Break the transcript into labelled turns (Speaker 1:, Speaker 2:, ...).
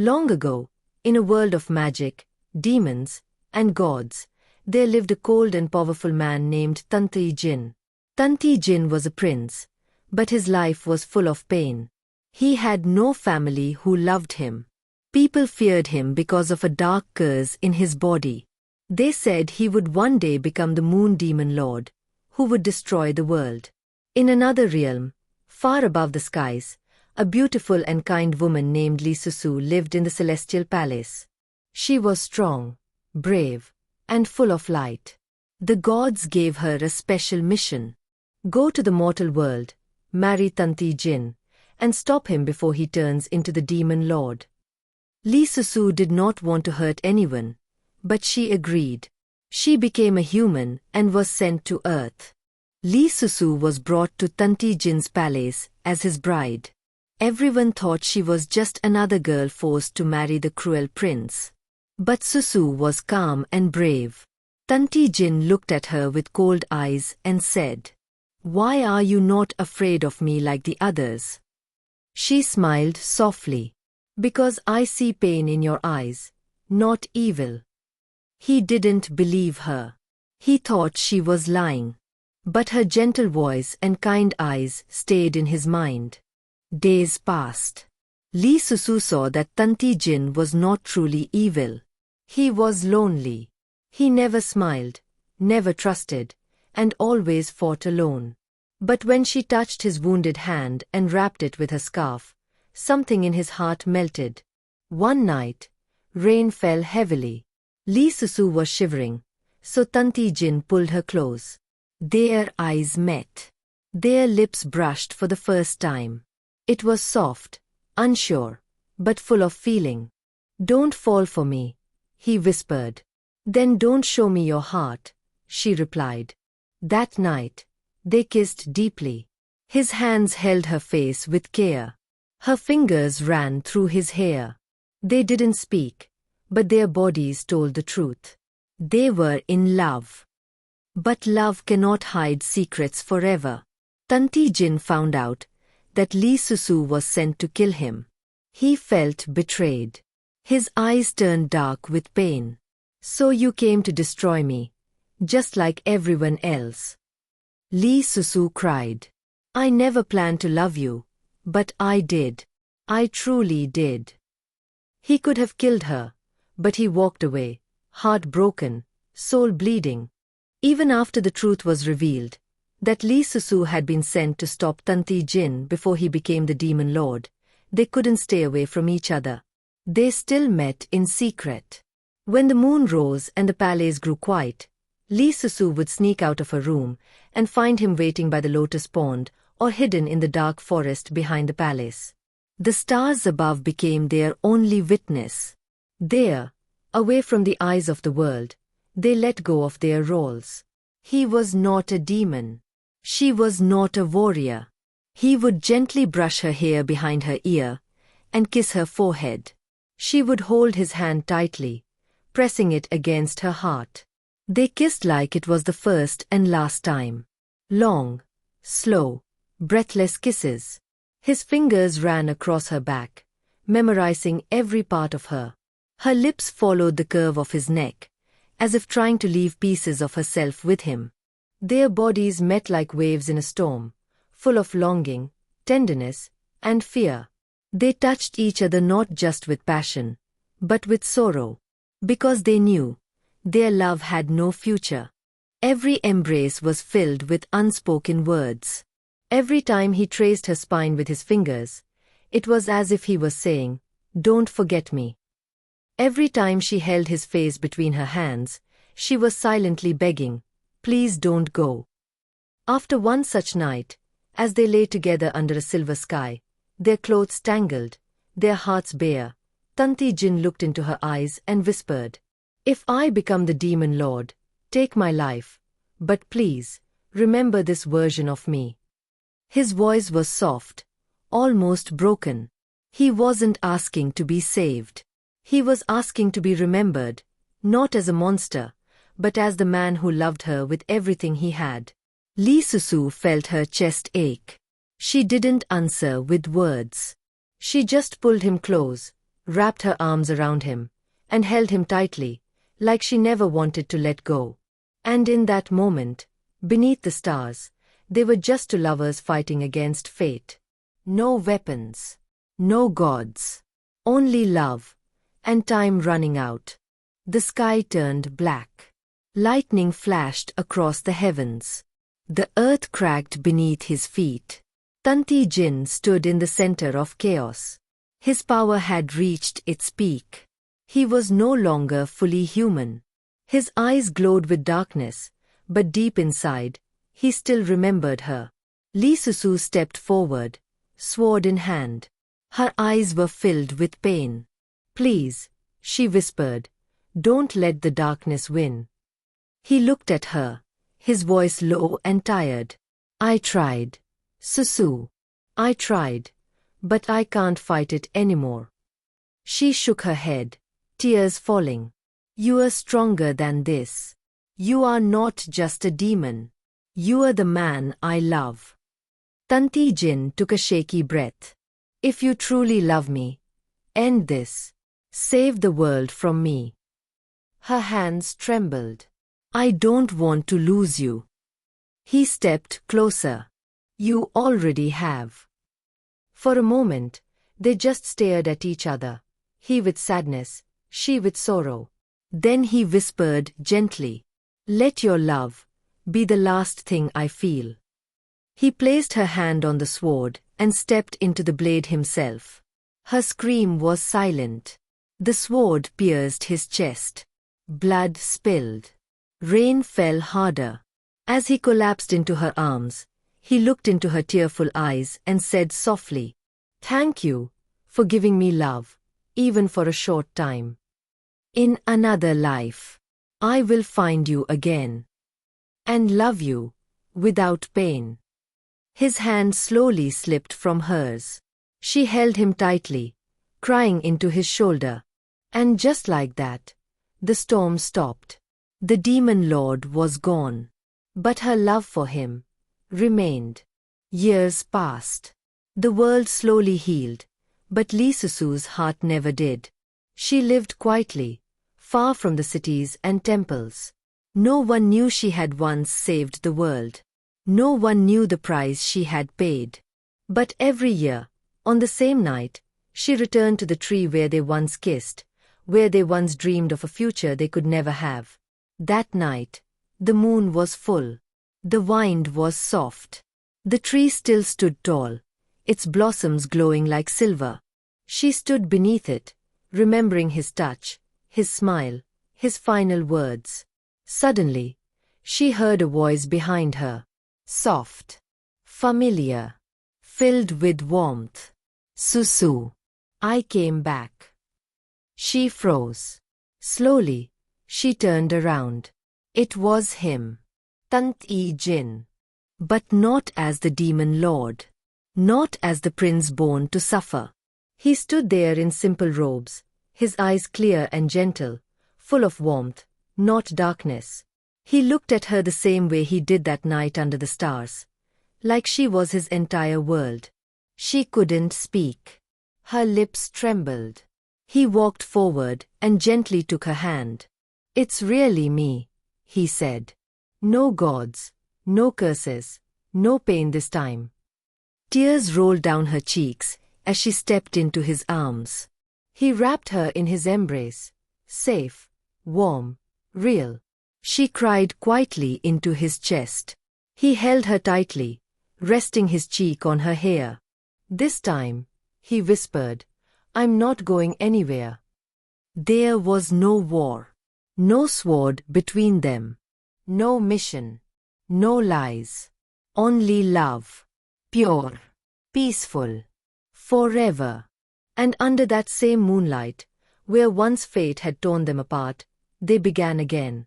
Speaker 1: Long ago, in a world of magic, demons, and gods, there lived a cold and powerful man named Tantai Jin. Tantai Jin was a prince, but his life was full of pain. He had no family who loved him. People feared him because of a dark curse in his body. They said he would one day become the moon demon lord, who would destroy the world. In another realm, far above the skies, a beautiful and kind woman named Li Susu lived in the celestial palace. She was strong, brave, and full of light. The gods gave her a special mission. Go to the mortal world, marry Tantai Jin, and stop him before he turns into the demon lord. Li Susu did not want to hurt anyone, but she agreed. She became a human and was sent to Earth. Li Susu was brought to Tantai Jin's palace as his bride. Everyone thought she was just another girl forced to marry the cruel prince. But Susu was calm and brave. Tantai Jin looked at her with cold eyes and said, "Why are you not afraid of me like the others?" She smiled softly. "Because I see pain in your eyes, not evil." He didn't believe her. He thought she was lying. But her gentle voice and kind eyes stayed in his mind. Days passed. Li Susu saw that Tantai Jin was not truly evil. He was lonely. He never smiled, never trusted, and always fought alone. But when she touched his wounded hand and wrapped it with her scarf, something in his heart melted. One night, rain fell heavily. Li Susu was shivering, so Tantai Jin pulled her close. Their eyes met. Their lips brushed for the first time. It was soft, unsure, but full of feeling. "Don't fall for me," he whispered. "Then don't show me your heart," she replied. That night, they kissed deeply. His hands held her face with care. Her fingers ran through his hair. They didn't speak, but their bodies told the truth. They were in love. But love cannot hide secrets forever. Tantai Jin found out that Li Susu was sent to kill him. He felt betrayed. His eyes turned dark with pain. "So you came to destroy me, just like everyone else." Li Susu cried. "I never planned to love you, but I did. I truly did." He could have killed her, but he walked away, heart broken, soul bleeding. Even after the truth was revealed, that Li Susu had been sent to stop Tantai Jin before he became the demon lord, they couldn't stay away from each other. They still met in secret. When the moon rose and the palace grew quiet, Li Susu would sneak out of her room and find him waiting by the lotus pond or hidden in the dark forest behind the palace. The stars above became their only witness. There, away from the eyes of the world, they let go of their roles. He was not a demon. She was not a warrior. He would gently brush her hair behind her ear and kiss her forehead. She would hold his hand tightly, pressing it against her heart. They kissed like it was the first and last time. Long, slow, breathless kisses. His fingers ran across her back, memorizing every part of her. Her lips followed the curve of his neck, as if trying to leave pieces of herself with him. Their bodies met like waves in a storm, full of longing, tenderness, and fear. They touched each other not just with passion, but with sorrow, because they knew their love had no future. Every embrace was filled with unspoken words. Every time he traced her spine with his fingers, it was as if he was saying, "Don't forget me." Every time she held his face between her hands, she was silently begging, "Please don't go." After one such night, as they lay together under a silver sky, their clothes tangled, their hearts bare, Tantai Jin looked into her eyes and whispered, "If I become the demon lord, take my life, but please, remember this version of me." His voice was soft, almost broken. He wasn't asking to be saved. He was asking to be remembered, not as a monster, but as the man who loved her with everything he had. Li Susu felt her chest ache. She didn't answer with words. She just pulled him close, wrapped her arms around him, and held him tightly, like she never wanted to let go. And in that moment, beneath the stars, they were just two lovers fighting against fate. No weapons, no gods, only love, and time running out. The sky turned black. Lightning flashed across the heavens. The earth cracked beneath his feet. Tantai Jin stood in the center of chaos. His power had reached its peak. He was no longer fully human. His eyes glowed with darkness, but deep inside, he still remembered her. Li Susu stepped forward, sword in hand. Her eyes were filled with pain. "Please," she whispered, "don't let the darkness win." He looked at her, his voice low and tired. "I tried, Susu. I tried, but I can't fight it anymore." She shook her head, tears falling. "You are stronger than this. You are not just a demon. You are the man I love." Tantai Jin took a shaky breath. "If you truly love me, end this. Save the world from me." Her hands trembled. "I don't want to lose you." He stepped closer. "You already have." For a moment, they just stared at each other, he with sadness, she with sorrow. Then he whispered gently, "Let your love be the last thing I feel." He placed her hand on the sword and stepped into the blade himself. Her scream was silent. The sword pierced his chest. Blood spilled. Rain fell harder. As he collapsed into her arms, he looked into her tearful eyes and said softly, "Thank you for giving me love, even for a short time. In another life, I will find you again and love you without pain." His hand slowly slipped from hers. She held him tightly, crying into his shoulder. And just like that, the storm stopped. The demon lord was gone. But her love for him remained. Years passed. The world slowly healed, but Li Susu's heart never did. She lived quietly, far from the cities and temples. No one knew she had once saved the world. No one knew the price she had paid. But every year, on the same night, she returned to the tree where they once kissed, where they once dreamed of a future they could never have. That night, the moon was full. The wind was soft. The tree still stood tall, its blossoms glowing like silver. She stood beneath it, remembering his touch, his smile, his final words. Suddenly, she heard a voice behind her. Soft, familiar, filled with warmth. "Susu, I came back." She froze. Slowly, she turned around. It was him, Tantai Jin. But not as the demon lord. Not as the prince born to suffer. He stood there in simple robes, his eyes clear and gentle, full of warmth, not darkness. He looked at her the same way he did that night under the stars, like she was his entire world. She couldn't speak. Her lips trembled. He walked forward and gently took her hand. "It's really me," he said. "No gods, no curses, no pain this time." Tears rolled down her cheeks as she stepped into his arms. He wrapped her in his embrace, safe, warm, real. She cried quietly into his chest. He held her tightly, resting his cheek on her hair. "This time," he whispered, "I'm not going anywhere." There was no war, no sword between them, no mission, no lies, only love, pure, peaceful, forever. And under that same moonlight, where once fate had torn them apart, they began again.